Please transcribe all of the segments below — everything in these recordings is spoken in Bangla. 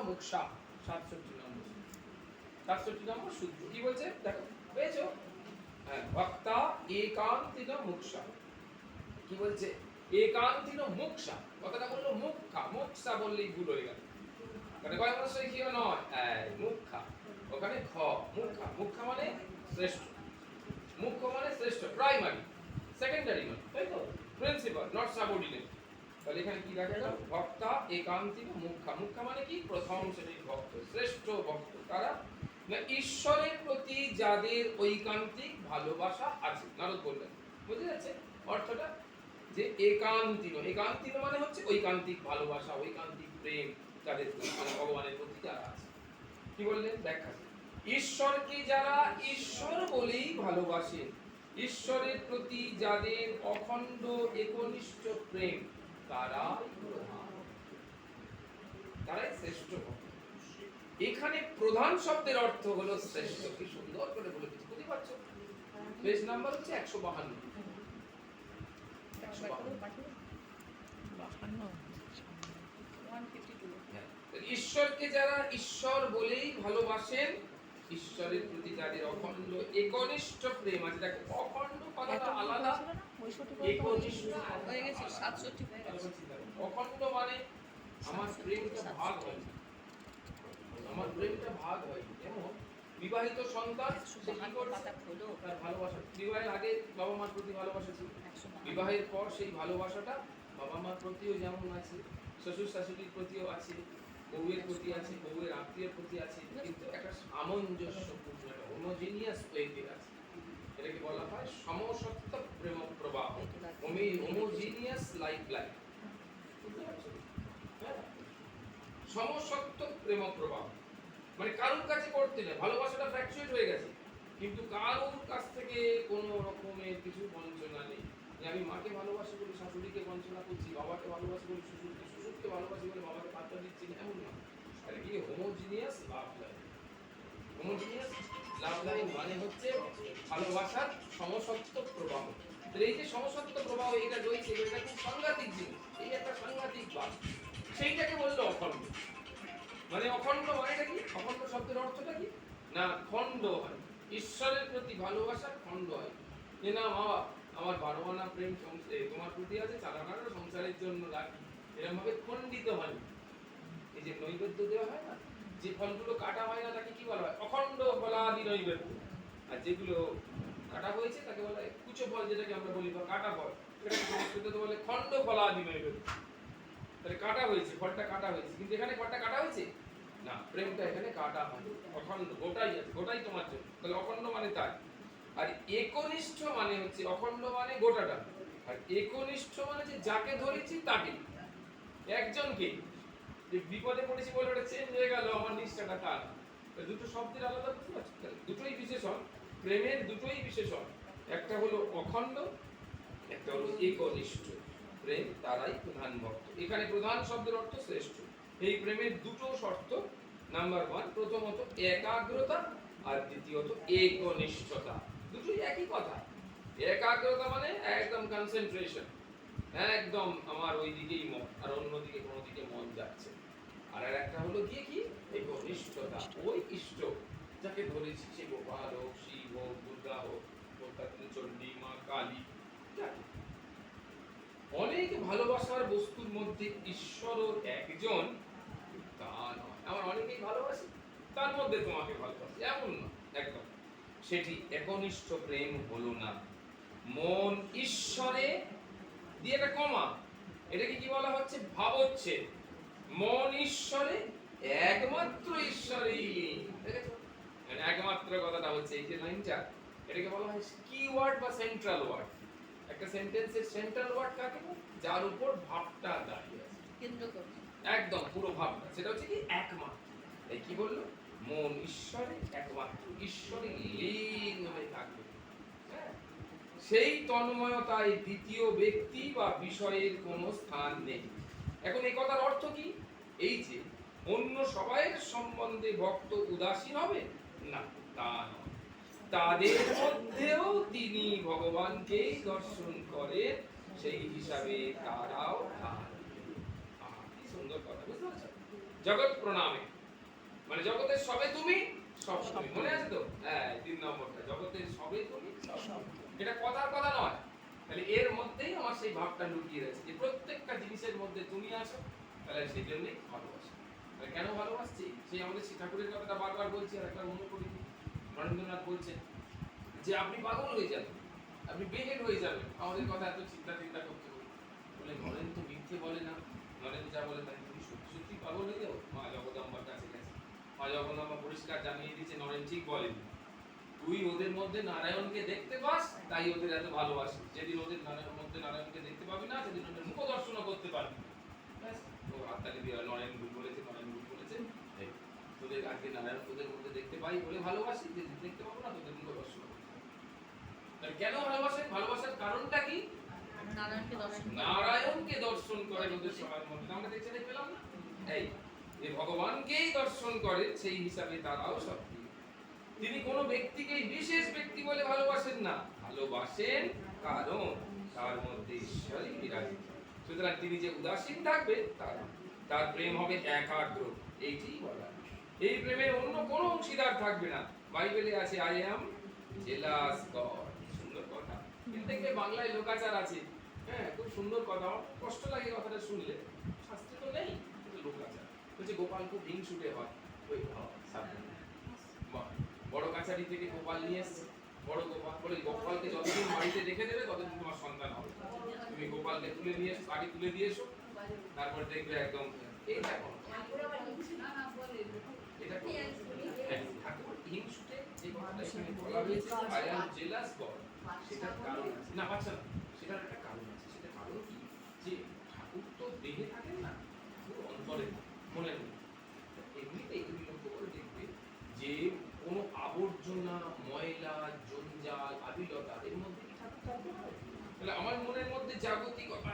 মোক্ষা 67 নম্বর 67 নম্বর সূত্র কি বলছে দেখো পেয়েছো হ্যাঁ ভক্তা একান্তিন মোক্ষা কি বলছে একান্তিন মোক্ষা কথাটা বললো মুখ্যা মোক্ষা বললেই ভুল হয়ে গেল মানে কয় অবশ্যই কি নয় মুখ্যা ওখানে খ মুখ্যা মুখ্যা মানে শ্রেষ্ঠ মুখ্য মানে শ্রেষ্ঠ প্রাইমারি সেকেন্ডারি নয় তাই তো প্রিন্সিপাল নট সাবঅর্ডিনেট তাহলে এখানে কি দেখা গেল ভক্তা একান্তিক মুখ্যা মুখ্যা মানে কি প্রথম শ্রেণীর ভক্ত শ্রেষ্ঠ ভক্ত তারা না ঈশ্বরের প্রতি যাদের ঐকান্তিক ভালোবাসা আছে নারদ বললেন বুঝে যাচ্ছে অর্থটা যে একান্তিক একান্তিক মানে হচ্ছে ঐকান্তিক ভালোবাসা ঐকান্তিক প্রেম যাদের মানে ভগবানের প্রতি যারা আছে কি বললেন ব্যাখ্যা ঈশ্বরকে যারা ঈশ্বর বলেই ভালোবাসে ঈশ্বরের প্রতি যাদের অখণ্ড একনিষ্ঠ প্রেম তারাই শ্রেষ্ঠ ভক্ত এখানে প্রধান শব্দের অর্থ হলো শ্রেষ্ঠ কি সুন্দর করে বলে কিছু বুঝতে পারছো পেজ নাম্বার হচ্ছে 152 ঈশ্বরকে যারা ঈশ্বর বলেই ভালোবাসেন ঈশ্বরের প্রতি যাদের অখণ্ড একনিষ্ঠ প্রেম আছে দেখো অখণ্ড কথাটা আলাদা একনিষ্ঠ হয়ে গেছে 67 হয়ে গেছে অখণ্ড মানে আমার প্রেমটা ভাগ হয় আমার প্রেমটা ভাগ হয় যেমন বিবাহিত সন্তান সে কি করছে তার ভালোবাসা বিবাহের আগে বাবা মার প্রতি ভালোবাসা ছিল বিবাহের পর সেই ভালোবাসাটা বাবা মার প্রতিও যেমন আছে শ্বশুর শাশুড়ির প্রতিও আছে বউয়ের প্রতি আছে বউয়ের আত্মীয়ের প্রতি আছে কিন্তু একটা সামঞ্জস্যপূর্ণ একটা হোমোজেনিয়াস ওয়েতে আছে এটাকে বলা হয় সমসত্ব প্রেম প্রবাহ হোমোজেনিয়াস লাইফ লাইফ সমসত্ব প্রেম প্রবাহ মানে কারোর কাছে করতে না ভালোবাসাটা ফ্র্যাকচুয়েট হয়ে গেছে কিন্তু কারোর কাছ থেকে কোনো রকমের কিছু বঞ্চনা নেই আমি মাকে ভালোবাসি বলে শাশুড়িকে বঞ্চনা করছি বাবাকে ভালোবাসি বলে শ্বশুরকে ভালোবাসি বলে বাবাকে পাত্তা দিচ্ছি না এমন না এটা কি হোমোজিনিয়াস লাভ লাইন হোমোজিনিয়াস লাভ লাইন মানে হচ্ছে ভালোবাসার সমসত্ব প্রবাহ তো এই যে সমসত্ব প্রবাহ এটা রয়েছে এটা খুব সাংঘাতিক জিনিস এই একটা সাংঘাতিক বাদ সেইটাকে বললো অখণ্ড মানে অখণ্ড মানেটা কি অখণ্ড শব্দের অর্থটা কি না খণ্ড হয় ঈশ্বরের প্রতি ভালোবাসা খণ্ড হয় যে না বাবা আমার 12 আনা প্রেম তোমার প্রতি আছে 4 আনার সংসারের জন্য রাখি এরকম ভাবে খণ্ডিত হয় এই যে নৈবেদ্য দেওয়া হয় না যে ফলগুলো কাটা হয় না তাকে কি বলা হয় অখণ্ড ফলাদি নৈবেদ্য আর যেগুলো কাটা হয়েছে তাকে বলা হয় কুচো ফল যেটাকে আমরা বলি বা কাটা ফল সেটাকে সংস্কৃততে বলে খণ্ড ফলাদি নৈবেদ্য তাহলে কাটা হয়েছে ফলটা কাটা হয়েছে কিন্তু এখানে ফলটা কাটা হয়েছে না প্রেমটা এখানে কাটা হয় অখণ্ড গোটাই আছে গোটাই তোমার জন্য তাহলে অখণ্ড মানে তাই আর একনিষ্ঠ মানে হচ্ছে অখণ্ড মানে গোটাটা আর একনিষ্ঠ মানে যে যাকে ধরেছি তাকে একজনকে যে বিপদে পড়েছি বলে ওটা চেঞ্জ হয়ে গেল আমার নিষ্ঠাটা তার দুটো শব্দের আলাদা বুঝতে পারছো দুটোই বিশেষণ প্রেমের দুটোই বিশেষণ একটা হলো অখণ্ড একটা হলো একনিষ্ঠ প্রেম তারাই প্রধান ভক্ত এখানে প্রধান শব্দের অর্থ শ্রেষ্ঠ এই প্রেমের দুটো শর্ত নাম্বার 1 প্রথমত একাগ্রতা আর দ্বিতীয়ত একনিষ্ঠতা দুটোই একই কথা একাগ্রতা মানে একদম কনসেন্ট্রেশন একদম আমার ওই দিকেই মন আর অন্যদিকে কোনো দিকে মন যাচ্ছে আর একটা হলো কি কি একনিষ্ঠতা ওই ইষ্ট যাকে ধরেছি সে গোপাল হোক শিব হোক দুর্গা হোক চণ্ডী মা কালী অনেক ভালোবাসার বস্তুর মধ্যে ঈশ্বরও একজন তা নয় আমার অনেকেই ভালোবাসি তার মধ্যে তোমাকে ভালোবাসি এমন না একদম সেটি একনিষ্ঠ প্রেম হলো না মন ঈশ্বরে দিয়ে একটা কমা এটাকে কি বলা হচ্ছে ভাবচ্ছেদ মন ঈশ্বরে একমাত্র ঈশ্বরেই দেখেছো একমাত্র কথাটা হচ্ছে এই যে লাইনটা এটাকে বলা হয় কি ওয়ার্ড বা সেন্ট্রাল ওয়ার্ড একটা সেন্টেন্সের সেন্ট্রাল ওয়ার্ড কাকে যার উপর ভাবটা দাঁড়িয়ে আছে কেন্দ্র করে একদম পুরো ভাবটা সেটা হচ্ছে কি একমাত্র এই কি বললো মন ঈশ্বরে একমাত্র ঈশ্বরে লীন হয়ে থাকবে সেই তন্ময়তায় দ্বিতীয় ব্যক্তি বা বিষয়ের কোনো স্থান নেই এখন এই কথার অর্থ কি এই যে অন্য সবাইয়ের সম্বন্ধে ভক্ত উদাসীন হবে না তা নয় তাদের মধ্যেও তিনি ভগবানকে দর্শন করে সেই হিসাবে তারাও কি সুন্দর কথা বুঝতে পারছো জগৎ প্রণামে মানে জগতের সবে তুমি সব তুমি, মনে আছে তো? হ্যাঁ, 3 নম্বরটা, জগতের সবে তুমি সব। এটা কথার কথা নয়, তাহলে এর মধ্যেই আমার সেই ভাবটা লুকিয়ে রয়েছে যে প্রত্যেকটা জিনিসের মধ্যে তুমি আছো, তাহলে সেই জন্যই ভালোবাসা। তাহলে কেন ভালোবাসছি? সেই আমাদের শ্রী ঠাকুরের কথাটা বারবার বলছি, আর একবার মনে করি। নরেন্দ্রনাথ বলছেন যে আপনি পাগল হয়ে যাবেন, আপনি বেহেড হয়ে যাবেন আমাদের কথা এত চিন্তা করতে করতে। বলে নরেন তো মিথ্যে বলে না, নরেন যা বলে তাই তুমি সত্যি সত্যি পাগল হয়ে যাও। মা জগদম্বার কাছে গেছে, মা জগদম্বা পরিষ্কার জানিয়ে দিচ্ছে নরেন ঠিক বলেনি, তুই ওদের মধ্যে নারায়ণকে দেখতে পাস তাই ওদের এত ভালোবাসিস, যেদিন ওদের মধ্যে নারায়ণকে দেখতে পাবি না সেদিন ওদের মুখ দর্শন করতে পারবি না। ব্যাস, ও হাততালি দিয়ে নরেন ভুল বলেছে, নরেন ভুল বলেছে, তোদের আজকে নারায়ণ তোদের মধ্যে দেখতে পাই বলে ভালোবাসি, যেদিন দেখতে পাবো না তোদের মুখ দর্শন করতে পারবি না। তাহলে কেন ভালোবাসেন? ভালোবাসার কারণটা কি? নারায়ণকে দর্শন করে ওদের সবার মধ্যে। আমরা দেখতে পেলাম না এই যে ভগবানকেই দর্শন করে, সেই হিসাবে তারাও সব। তিনি কোনো ব্যক্তিকে বিশেষ ব্যক্তি বলে ভালোবাসেন না, ভালোবাসেন কারণ তার মধ্যে ঈশ্বরই বিরাজিত। সুতরাং তিনি যে উদাসীন থাকবে তার প্রেম হবে একাগ্র, এইটাই বলা। এই প্রেমের অন্য কোনো অংশীদার থাকবে না। বাইবেলে আছে আই অ্যাম জেলাস গড, সুন্দর কথা। কিন্তু দেখবে বাংলায় লোকাচার আছে, হ্যাঁ, খুব সুন্দর কথা, আমার কষ্ট লাগে কথাটা শুনলে। শাস্ত্রে তো নেই, কিন্তু লোকাচার বলছে গোপাল খুব হিংসুটে হয়। ওই বড় কাছারি থেকে গোপাল নিয়ে এসছে, বড় গোপাল বলে গোপালকে যতদিন বাড়িতে রেখে দেবে ততদিন তোমার সন্তান হবে। তুমি গোপালকে তুলে নিয়ে এসো, বাড়ি তুলে দিয়ে এসো, তারপর দেখবে একদম এই দেখো এটা ঠাকুর হিংসুটে যে কথাটা এখানে বলা হয়েছে আই অ্যাম জেলাস গড, সেটার কারণ আছে না, বাচ্চা না, সেটার একটা কারণ আছে। সেটা কারণ কি? যে ঠাকুর তো দেহে থাকেন না, ঠাকুর অন্তরে মনের মধ্যে। এমনিতে তুমি লক্ষ্য করে দেখবে যে কোনো আবর্জনা, ময়লা, জঞ্জাল, আবিলতা এর মধ্যে কি ঠাকুর থাকবে না? তাহলে আমার মনের মধ্যে জাগতিকতা,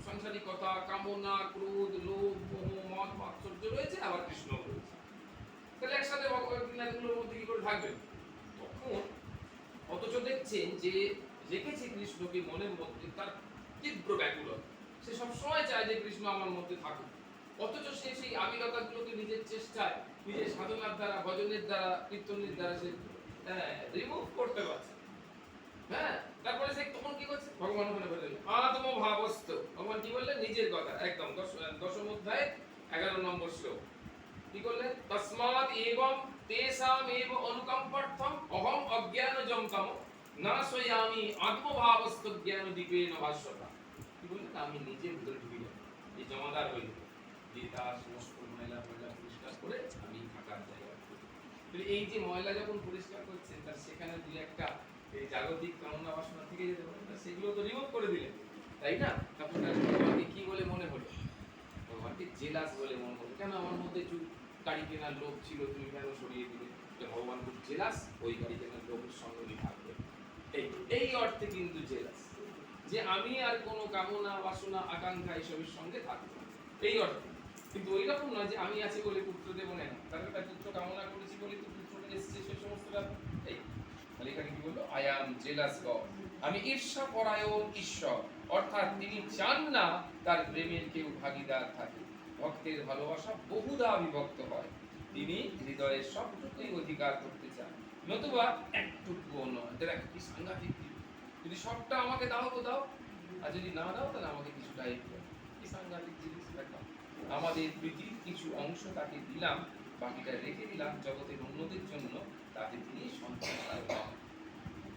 সংসারিকতা, কামনা, ক্রোধ, লোভ, মোহ, মদ, মাৎসর্য রয়েছে, আবার কৃষ্ণ রয়েছে। তাহলে একসাথে ভগবানের মধ্যে কি করে থাকবে? তখন অথচ দেখছেন যে রেখেছে কৃষ্ণকে মনের মধ্যে, তার তীব্র ব্যাকুলতা, সে সবসময় চায় যে কৃষ্ণ আমার মধ্যে থাকুক। অথচ সে সেই আবিলতাগুলোকে নিজের চেষ্টায়, নিজের সাধনার দ্বারা, ভজনের দ্বারা, কীর্তনের দ্বারা সে রিমুভ করতে পারছে। হ্যাঁ, তারপরে সে তখন কি করছে? ভগবান ওখানে বললেন আত্ম ভাবস্থ। ভগবান কি বললেন? নিজের কথা, একদম দশম অধ্যায় 11 নম্বর শ্লোক। কি করলেন? তস্মাৎ এবং তেষাম এব অনুকম্পার্থম অহং অজ্ঞানজং তম নাশয়ামি আত্মভাবস্থ জ্ঞান দীপেন ভাস্বতা। কি বললেন? আমি নিজের ভিতরে ঢুকে যাব, এই জমাদার হয়ে যাব, যে তার সমস্ত ময়লা পরিষ্কার করে আমি থাকার জায়গা। এই যে ময়লা যখন পরিষ্কার করছেন, তার সেখানে দুই একটা এই জাগতিক কামনা বাসনা থেকে যেতে পারে, সেগুলো তো রিমুভ করে দিলেন, তাই না? তখন ভগবানকে কি বলে মনে হলো? ভগবানকে জেলাস বলে মনে হলো। কেন? আমার মধ্যে গাড়ি কেনার লোভ ছিল, তুমি কেন সরিয়ে দিলে? ভগবান খুব জেলাস, ওই গাড়ি কেনার লোভের সঙ্গে থাকবে। এই অর্থে কিন্তু জেলাস, যে আমি আর কোনো কামনা বাসনা আকাঙ্ক্ষা এসবের সঙ্গে থাকবো, এই অর্থে। কিন্তু ওই রকম নয় যে আমি আছি বলে পুত্র দেব না, তার একটা পুত্র কামনা করেছি বলে তো পুত্রটা এসেছে, সেই সমস্তটা। এই তাহলে এখানে কি বললো? আই অ্যাম জেলাস গড, আমি ঈর্ষা পরায়ণ ঈশ্বর, অর্থাৎ তিনি চান না তার প্রেমের কেউ ভাগীদার থাকে। ভক্তের ভালোবাসা বহুধা বিভক্ত হয়, তিনি হৃদয়ের সবটুকুই অধিকার করতে চান, নতুবা একটুকুও নয়। এটা কি সাংঘাতিক! যদি সবটা আমাকে দাও তো দাও, আর যদি না দাও তাহলে আমাকে কিছুটা একটু। কি সাংঘাতিক জিনিস! আমাদের পৃথিবীর কিছু অংশ তাকে দিলাম, বাকিটা রেখে দিলাম জগতের উন্নতির জন্য, তাতে তিনি সন্তুষ্ট।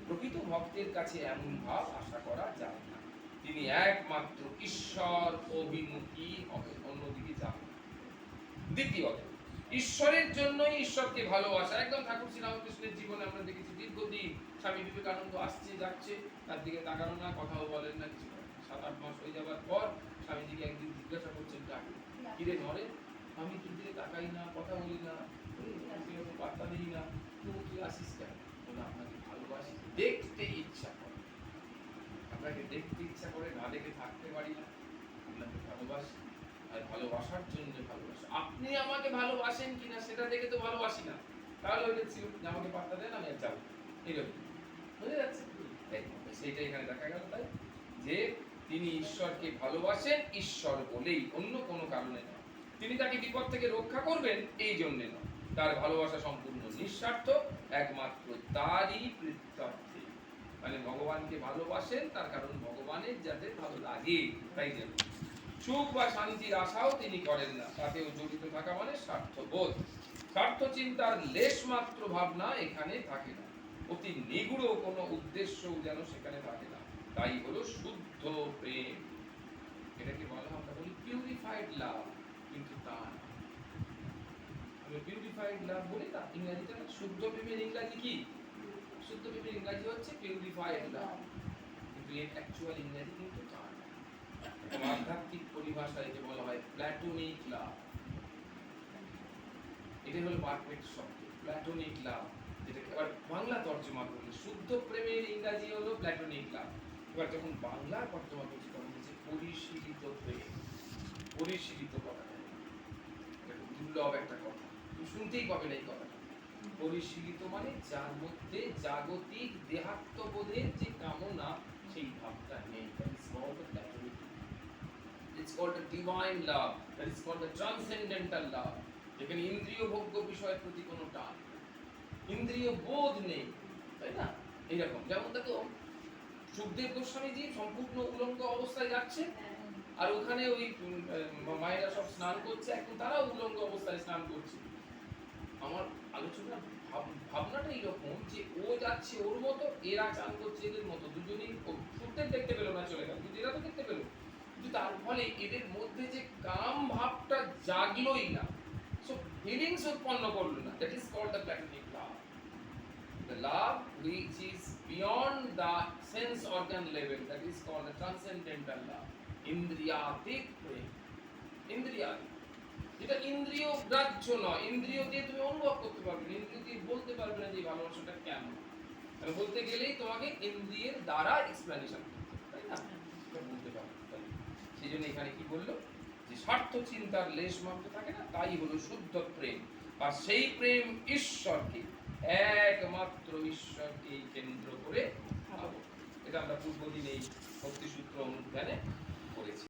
প্রকৃত ভক্তের কাছে এমন ভাব আশা করা যায় না, তিনি একমাত্র ঈশ্বর অভিমুখী হবে, অন্যদিকে যাবেন। দ্বিতীয়ত, ঈশ্বরের জন্যই ঈশ্বরকে ভালোবাসা। একদম ঠাকুর শ্রী রামকৃষ্ণের জীবনে আমরা দেখেছি দীর্ঘদিন স্বামী বিবেকানন্দ আসছে যাচ্ছে, তার দিকে তাকানো না, কথাও বলেন না, কিছু করেন। 7-8 মাস হয়ে যাবার পর স্বামীজিকে একদিন জিজ্ঞাসা করছেন ঠাকুর, কিরে নরে, আমি তোর দিকে তাকাই না, কথা বলি না, পাত্তা দিই না, তুই আসিস কেন? বলে আপনাকে ভালোবাসি, দেখতে ইচ্ছা করে, আপনাকে দেখতে ইচ্ছা করে, না দেখে থাকতে পারি না, আপনাকে ভালোবাসি, আর ভালোবাসার জন্য ভালোবাসি। আপনি আমাকে ভালোবাসেন কিনা সেটা দেখে তো ভালোবাসি না, তাহলে ওই যে আমাকে পাত্তা দেন, আমি আর যাবো, এইরকম বুঝে যাচ্ছে। সেইটা এখানে দেখা গেল, তাই যে তিনি ঈশ্বরকে ভালোবাসেন ঈশ্বর বলেই, অন্য কোনো কারণে নয়। তিনি তাকে বিপদ থেকে রক্ষা করবেন এই জন্য নয়, তার ভালোবাসা সম্পূর্ণ নিঃস্বার্থ, একমাত্র তারই প্রীত্যর্থে। মানে ভগবানকে ভালোবাসেন তার কারণ ভগবানের যাতে ভালো লাগে তাই জন্য। সুখ বা শান্তির আশাও তিনি করেন না, তাতেও জড়িত থাকা মানে স্বার্থবোধ। স্বার্থ চিন্তার লেশ মাত্র ভাবনা এখানে থাকে না, অতি নিগুড় কোনো উদ্দেশ্যও যেন সেখানে থাকে না, তাই হলো শুদ্ধ প্রেম। এটাকে বলা আমরা বলি পিউরিফাইড লাভ, কিন্তু তা না। আমরা পিউরিফাইড লাভ বলি না, ইংরেজিটা না, শুদ্ধ প্রেমের ইংরেজি কি? শুদ্ধ প্রেমের ইংরেজি হচ্ছে পিউরিফাইড লাভ, কিন্তু এর অ্যাকচুয়াল ইংরেজি কিন্তু তা না। আধ্যাত্মিক পরিভাষায় যে বলা হয় প্ল্যাটোনিক লাভ, এটা হলো পারফেক্ট শব্দ, প্ল্যাটোনিক লাভ। যেটাকে আবার বাংলা তর্জমা করলে শুদ্ধ প্রেমের ইংরেজি হলো প্ল্যাটোনিক লাভ। এবার যখন বাংলা তর্জমা করছি তখন হচ্ছে পরিশীলিত প্রেম। পরিশীলিত কথা, এটা খুব দুর্লভ একটা কথা, তুমি শুনতেই পাবে না এই কথাটা। পরিশীলিত মানে যার মধ্যে জাগতিক দেহাত্মবোধের যে কামনা সেই ভাবটা নেই। It's called the divine love. That is called the transcendental love. যেখানে ইন্দ্রিয় ভোগ্য বিষয়ের প্রতি কোনো টান, ইন্দ্রিয় বোধ নেই, তাই না? এইরকম যেমন দেখো সুখদেব গোস্বামীজি সম্পূর্ণ উলঙ্গ অবস্থায় যাচ্ছে, আর ওখানে ওই মায়েরা সব স্নান করছে, এখন তারাও উলঙ্গ অবস্থায় স্নান করছে। আমার আলোচনা ভাবনাটা এইরকম যে ও যাচ্ছে ওর মতো, এরা চান করছে এদের মতো, দুজনেই সুখদেব দেখতে পেলো না, চলে গেল, কিন্তু এরা তো দেখতে পেলো। কিন্তু তার ফলে এদের মধ্যে যে কাম ভাবটা জাগলোই না, সো ফিলিংস উৎপন্ন করলো না। That is called the platonic love, the love which is beyond the sense organ level, that is called the transcendental love. ইন্দ্রিয়াতীত প্রেম, ইন্দ্রিয়াতীত, যেটা ইন্দ্রিয় গ্রাহ্য নয়, ইন্দ্রিয় দিয়ে তুমি অনুভব করতে পারবে না, ইন্দ্রিয় দিয়ে বলতে পারবে না যে এই ভালোবাসাটা কেমন। মানে বলতে গেলেই তোমাকে ইন্দ্রিয়ের দ্বারা এক্সপ্লেনেশন করতে হবে, তাই না? বলতে পারবে। সেই জন্য এখানে কি বললো যে স্বার্থ চিন্তার লেশ মাত্র থাকে না, তাই হলো শুদ্ধ প্রেম। আর সেই প্রেম ঈশ্বরকে, একমাত্র ঈশ্বরকে কেন্দ্র করে। এটা আমরা পূর্বদিন এই ভক্তিসূত্র অনুধ্যানে